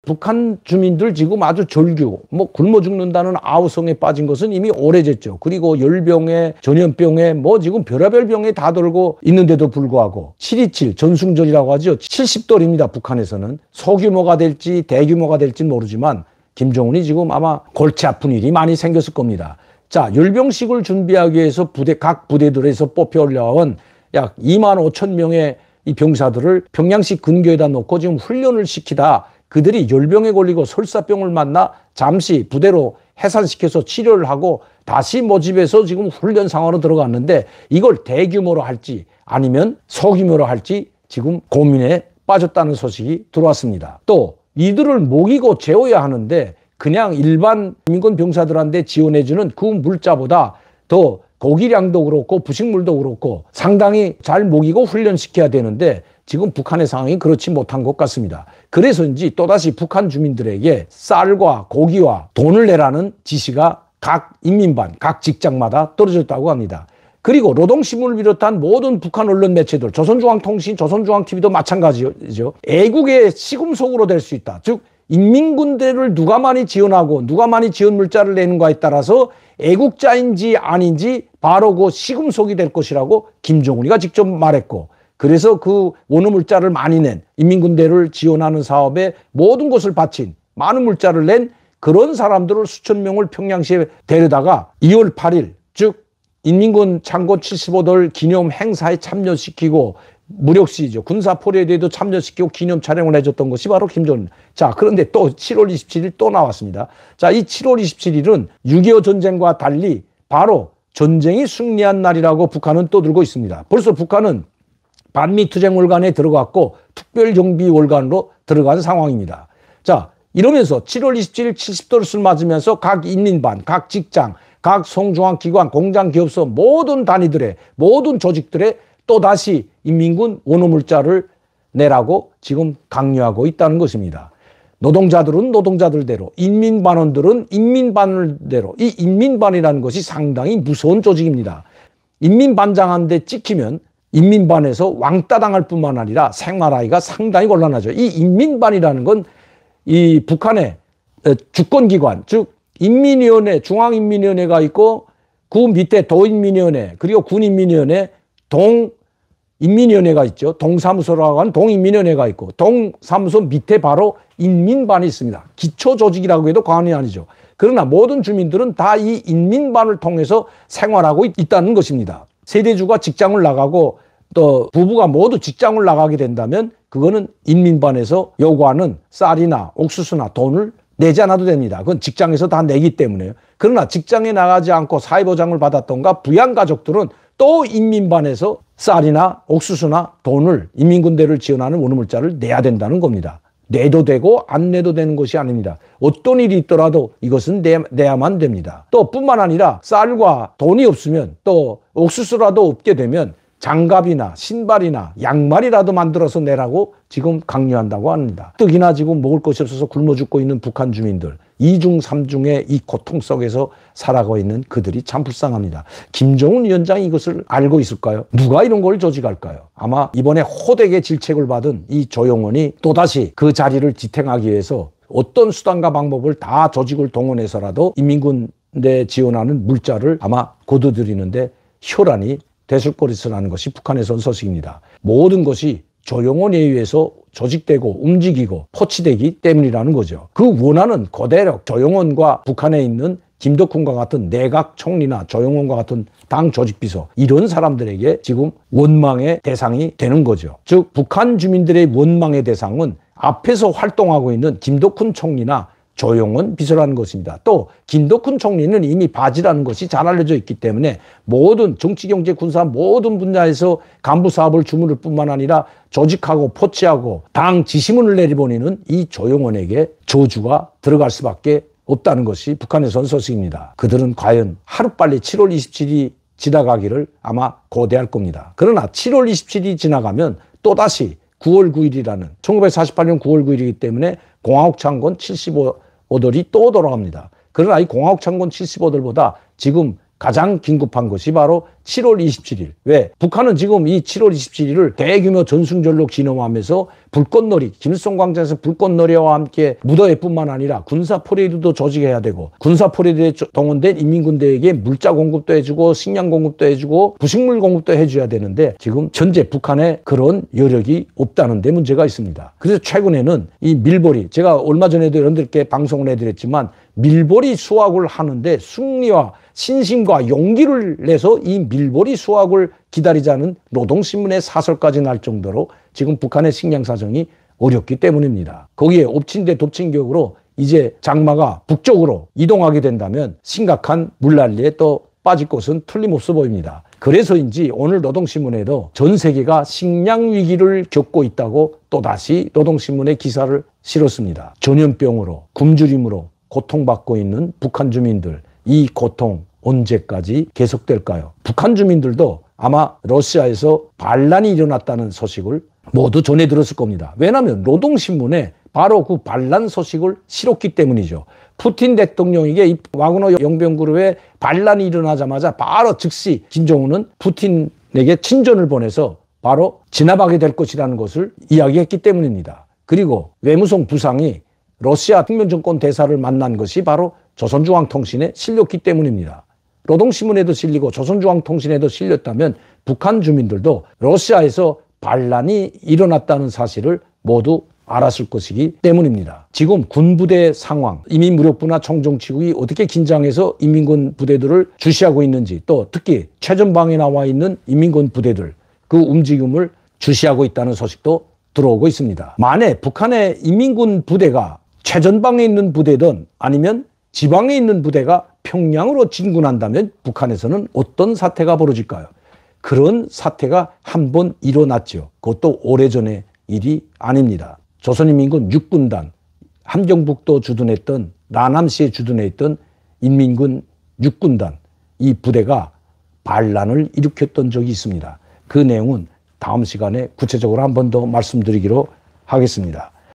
북한 주민들 지금 아주 절규, 굶어 죽는다는 아우성에 빠진 것은 이미 오래됐죠. 그리고 열병에, 전염병에, 지금 별의별 병에 다 돌고 있는데도 불구하고 7.27 전승절이라고 하죠. 70돌입니다. 북한에서는. 소규모가 될지 대규모가 될지는 모르지만 김정은이 지금 아마 골치 아픈 일이 많이 생겼을 겁니다. 자, 열병식을 준비하기 위해서 각 부대들에서 뽑혀 올라온 약 2만 5천 명의 이 병사들을 평양시 근교에다 놓고 지금 훈련을 시키다 그들이 열병에 걸리고 설사병을 만나 잠시 부대로 해산시켜서 치료를 하고 다시 모집해서 지금 훈련 상황으로 들어갔는데 이걸 대규모로 할지 아니면 소규모로 할지 지금 고민에 빠졌다는 소식이 들어왔습니다. 또 이들을 먹이고 재워야 하는데 그냥 일반 민군 병사들한테 지원해주는 그 물자보다 더 고기량도 그렇고 부식물도 그렇고 상당히 잘 먹이고 훈련시켜야 되는데 지금 북한의 상황이 그렇지 못한 것 같습니다. 그래서인지 또다시 북한 주민들에게 쌀과 고기와 돈을 내라는 지시가 각 인민반, 각 직장마다 떨어졌다고 합니다. 그리고 노동신문을 비롯한 모든 북한 언론 매체들, 조선중앙통신, 조선중앙TV도 마찬가지죠. 애국의 시금석으로 될 수 있다. 즉 인민군대를 누가 많이 지원하고 누가 많이 지원 물자를 내는가에 따라서 애국자인지 아닌지 바로 그 시금석이 될 것이라고 김정은이가 직접 말했고 그래서 그 원후 물자를 많이 낸 인민군대를 지원하는 사업에 모든 것을 바친 많은 물자를 낸 그런 사람들을 수천 명을 평양시에 데려다가 2월 8일 즉 인민군 창건 75돌 기념 행사에 참여시키고 무력시위죠. 군사포레이드에도 참여시키고 기념 촬영을 해줬던 것이 바로 김정은. 자, 그런데 또 7월 27일 또 나왔습니다. 자, 이 7월 27일은 6.25 전쟁과 달리 바로 전쟁이 승리한 날이라고 북한은 떠들고 있습니다. 벌써 북한은 반미투쟁월간에 들어갔고 특별정비월간으로 들어간 상황입니다. 자, 이러면서 7월 27일 70돌을 맞으면서 각 인민반, 각 직장, 각 성중앙기관, 공장기업소 모든 단위들의 모든 조직들의 또다시 인민군 원호물자를 내라고 지금 강요하고 있다는 것입니다. 노동자들은 노동자들대로, 인민반원들은 인민반대로. 이 인민반이라는 것이 상당히 무서운 조직입니다. 인민반장한테 찍히면 인민반에서 왕따 당할 뿐만 아니라 생활하기가 상당히 곤란하죠. 이 인민반이라는 건 이 북한의 주권기관, 즉 인민위원회, 중앙인민위원회가 있고 그 밑에 도인민위원회, 그리고 군인민위원회, 동인민위원회가 있죠. 동사무소라고 하는 동인민위원회가 있고 동사무소 밑에 바로 인민반이 있습니다. 기초조직이라고 해도 과언이 아니죠. 그러나 모든 주민들은 다 이 인민반을 통해서 생활하고 있다는 것입니다. 세대주가 직장을 나가고 또 부부가 모두 직장을 나가게 된다면 그거는 인민반에서 요구하는 쌀이나 옥수수나 돈을 내지 않아도 됩니다. 그건 직장에서 다 내기 때문에요. 그러나 직장에 나가지 않고 사회보장을 받았던가 부양가족들은 또 인민반에서 쌀이나 옥수수나 돈을 인민군대를 지원하는 원후물자를 내야 된다는 겁니다. 내도 되고 안 내도 되는 것이 아닙니다. 어떤 일이 있더라도 이것은 내야만 됩니다. 또 뿐만 아니라 쌀과 돈이 없으면 또 옥수수라도 없게 되면 장갑이나 신발이나 양말이라도 만들어서 내라고 지금 강요한다고 합니다. 특히나 지금 먹을 것이 없어서 굶어 죽고 있는 북한 주민들, 2중 3중의 이 고통 속에서 살아가고 있는 그들이 참 불쌍합니다. 김정은 위원장이 이것을 알고 있을까요? 누가 이런 걸 조직할까요? 아마 이번에 호되게 질책을 받은 이 조용원이 또다시 그 자리를 지탱하기 위해서 어떤 수단과 방법을 다 조직을 동원해서라도 인민군대 지원하는 물자를 아마 거둬들이는데 혈안이 됐을 것이라는 것이 북한에서 온 소식입니다. 모든 것이 조용원에 의해서 조직되고 움직이고 포치되기 때문이라는 거죠. 그 원한은 그대로 조용원과 북한에 있는 김덕훈과 같은 내각 총리나 조용원과 같은 당 조직비서 이런 사람들에게 지금 원망의 대상이 되는 거죠. 즉 북한 주민들의 원망의 대상은 앞에서 활동하고 있는 김덕훈 총리나 조용원 비서라는 것입니다. 또 김덕훈 총리는 이미 바지라는 것이 잘 알려져 있기 때문에 모든 정치, 경제, 군사 모든 분야에서 간부 사업을 주무를 뿐만 아니라 조직하고 포치하고 당 지시문을 내리보내는 이 조용원에게 저주가 들어갈 수밖에 없다는 것이 북한에서 온 소식입니다. 그들은 과연 하루빨리 7월 27일이 지나가기를 아마 고대할 겁니다. 그러나 7월 27일이 지나가면 또다시 9월 9일이라는 1948년 9월 9일이기 때문에 공화국 창건 75돌이 또 돌아갑니다. 그러나 이 공화국 창건 75돌보다 지금 가장 긴급한 것이 바로 7월 27일. 왜? 북한은 지금 이 7월 27일을 대규모 전승절로 기념하면서 불꽃놀이, 김일성 광장에서 불꽃놀이와 함께 무더회뿐만 아니라 군사 퍼레이드도 조직해야 되고, 군사 퍼레이드에 동원된 인민군대에게 물자 공급도 해주고 식량 공급도 해주고 부식물 공급도 해줘야 되는데 지금 현재 북한에 그런 여력이 없다는 데 문제가 있습니다. 그래서 최근에는 이 밀보리, 제가 얼마 전에도 여러분들께 방송을 해드렸지만 밀보리 수확을 하는데 승리와 신심과 용기를 내서 이 밀보리 수확을 기다리자는 노동신문의 사설까지 날 정도로 지금 북한의 식량 사정이 어렵기 때문입니다. 거기에 엎친 데 덮친 격으로 이제 장마가 북쪽으로 이동하게 된다면 심각한 물난리에 또 빠질 것은 틀림없어 보입니다. 그래서인지 오늘 노동신문에도 전 세계가 식량 위기를 겪고 있다고 또다시 노동신문에 기사를 실었습니다. 전염병으로 굶주림으로 고통받고 있는 북한 주민들, 이 고통 언제까지 계속될까요? 북한 주민들도 아마 러시아에서 반란이 일어났다는 소식을 모두 전해 들었을 겁니다. 왜냐하면 노동신문에 바로 그 반란 소식을 실었기 때문이죠. 푸틴 대통령에게 이 와그너 용병그룹에 반란이 일어나자마자 바로 즉시 김정은은 푸틴에게 친전을 보내서 바로 진압하게 될 것이라는 것을 이야기했기 때문입니다. 그리고 외무성 부상이 러시아 특명정권 대사를 만난 것이 바로 조선중앙통신에 실렸기 때문입니다. 노동신문에도 실리고 조선중앙통신에도 실렸다면 북한 주민들도 러시아에서 반란이 일어났다는 사실을 모두 알았을 것이기 때문입니다. 지금 군부대 상황, 인민무력부나 청정치국이 어떻게 긴장해서 인민군 부대들을 주시하고 있는지, 또 특히 최전방에 나와 있는 인민군 부대들 그 움직임을 주시하고 있다는 소식도 들어오고 있습니다. 만에 북한의 인민군 부대가 최전방에 있는 부대든 아니면 지방에 있는 부대가 평양으로 진군한다면 북한에서는 어떤 사태가 벌어질까요? 그런 사태가 한 번 일어났죠. 그것도 오래전의 일이 아닙니다. 조선인민군 육군단, 함경북도 주둔했던 나남시에 주둔했던 인민군 육군단, 이 부대가 반란을 일으켰던 적이 있습니다. 그 내용은 다음 시간에 구체적으로 한 번 더 말씀드리기로 하겠습니다.